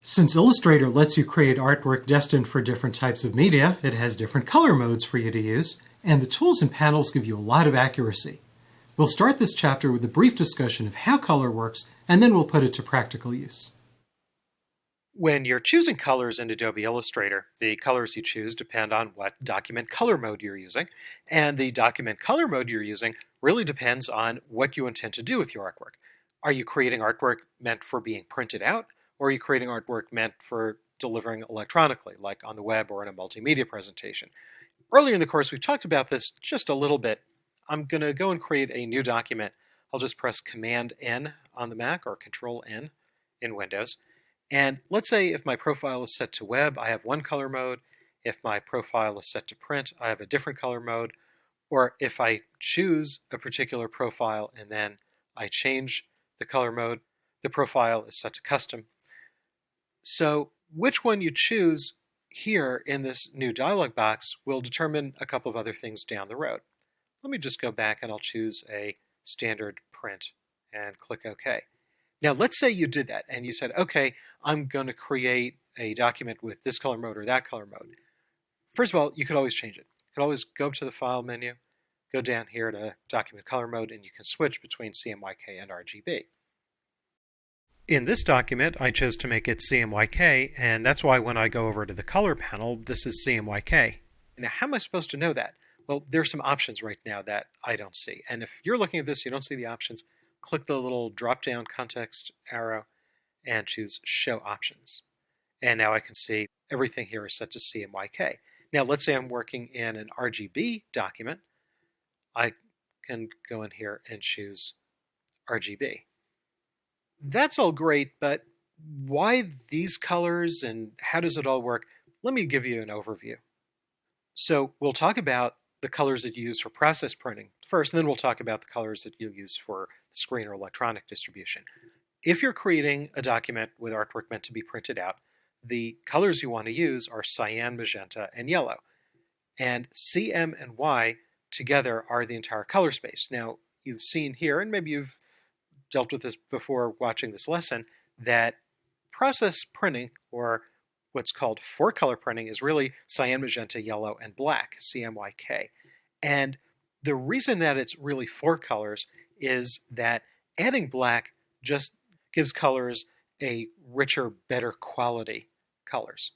Since Illustrator lets you create artwork destined for different types of media, it has different color modes for you to use, and the tools and panels give you a lot of accuracy. We'll start this chapter with a brief discussion of how color works, and then we'll put it to practical use. When you're choosing colors in Adobe Illustrator, the colors you choose depend on what document color mode you're using, and the document color mode you're using really depends on what you intend to do with your artwork. Are you creating artwork meant for being printed out, or are you creating artwork meant for delivering electronically, like on the web or in a multimedia presentation? Earlier in the course, we've talked about this just a little bit. I'm going to go and create a new document. I'll just press Command-N on the Mac or Control-N in Windows. And let's say if my profile is set to web, I have one color mode. If my profile is set to print, I have a different color mode. Or if I choose a particular profile and then I change the color mode, the profile is set to custom. So which one you choose here in this new dialog box will determine a couple of other things down the road. Let me just go back and I'll choose a standard print and click OK. Now let's say you did that and you said, okay, I'm going to create a document with this color mode or that color mode. First of all, you could always change it. You could always go to the File menu, go down here to Document Color Mode, and you can switch between CMYK and RGB. In this document, I chose to make it CMYK, and that's why when I go over to the Color panel, this is CMYK. Now, how am I supposed to know that? Well, there's some options right now that I don't see. And if you're looking at this, you don't see the options, click the little drop-down context arrow and choose Show Options. And now I can see everything here is set to CMYK. Now, let's say I'm working in an RGB document. I can go in here and choose RGB. That's all great, but why these colors and how does it all work? Let me give you an overview. So we'll talk about the colors that you use for process printing first, and then we'll talk about the colors that you'll use for screen or electronic distribution. If you're creating a document with artwork meant to be printed out, the colors you want to use are cyan, magenta, and yellow. And C, M, and Y together are the entire color space. Now, you've seen here, and maybe you've dealt with this before watching this lesson, that process printing, or what's called four-color printing, is really cyan, magenta, yellow, and black, CMYK. And the reason that it's really four colors is that adding black just gives colors a richer, better quality colors.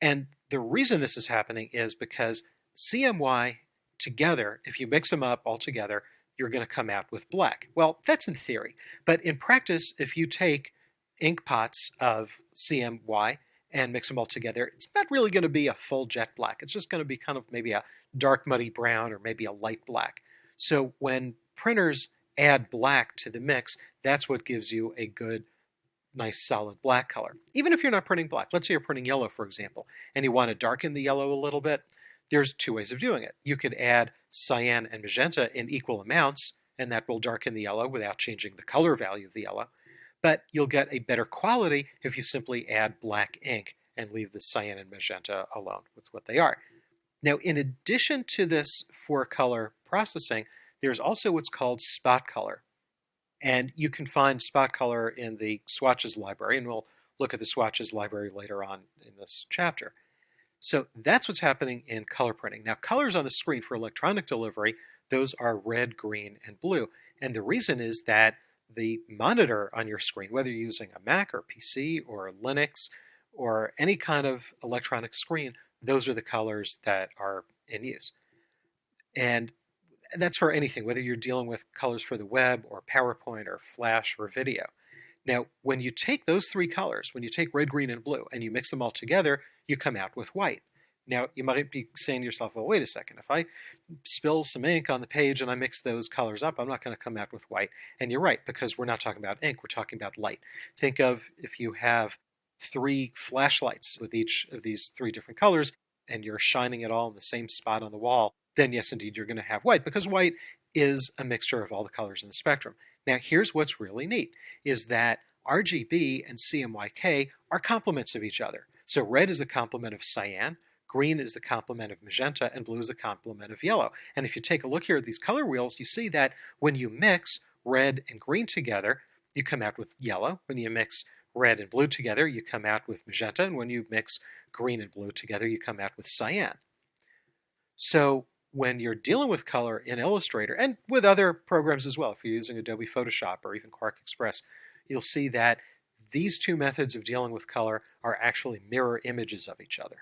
And the reason this is happening is because CMY together, if you mix them up all together, you're going to come out with black. Well, that's in theory. But in practice, if you take ink pots of CMY and mix them all together, it's not really going to be a full jet black. It's just going to be kind of maybe a dark muddy brown or maybe a light black. So when printers add black to the mix, that's what gives you a good, nice, solid black color. Even if you're not printing black, let's say you're printing yellow, for example, and you want to darken the yellow a little bit, there's two ways of doing it. You could add cyan and magenta in equal amounts, and that will darken the yellow without changing the color value of the yellow. But you'll get a better quality if you simply add black ink and leave the cyan and magenta alone with what they are. Now, in addition to this four-color processing, there's also what's called spot color. And you can find spot color in the swatches library, and we'll look at the swatches library later on in this chapter. So that's what's happening in color printing. Now, colors on the screen for electronic delivery, those are red, green, and blue. And the reason is that the monitor on your screen, whether you're using a Mac or PC or Linux or any kind of electronic screen, those are the colors that are in use. And that's for anything, whether you're dealing with colors for the web or PowerPoint or Flash or video. Now, when you take those three colors, when you take red, green, and blue, and you mix them all together, you come out with white. Now, you might be saying to yourself, well, wait a second. If I spill some ink on the page and I mix those colors up, I'm not going to come out with white. And you're right, because we're not talking about ink. We're talking about light. Think of if you have three flashlights with each of these three different colors, and you're shining it all in the same spot on the wall, then yes, indeed, you're going to have white, because white is a mixture of all the colors in the spectrum. Now, here's what's really neat, is that RGB and CMYK are complements of each other. So red is the complement of cyan, green is the complement of magenta, and blue is the complement of yellow. And if you take a look here at these color wheels, you see that when you mix red and green together, you come out with yellow. When you mix red and blue together, you come out with magenta, and when you mix green and blue together, you come out with cyan. So when you're dealing with color in Illustrator, and with other programs as well, if you're using Adobe Photoshop or even Quark Express, you'll see that these two methods of dealing with color are actually mirror images of each other.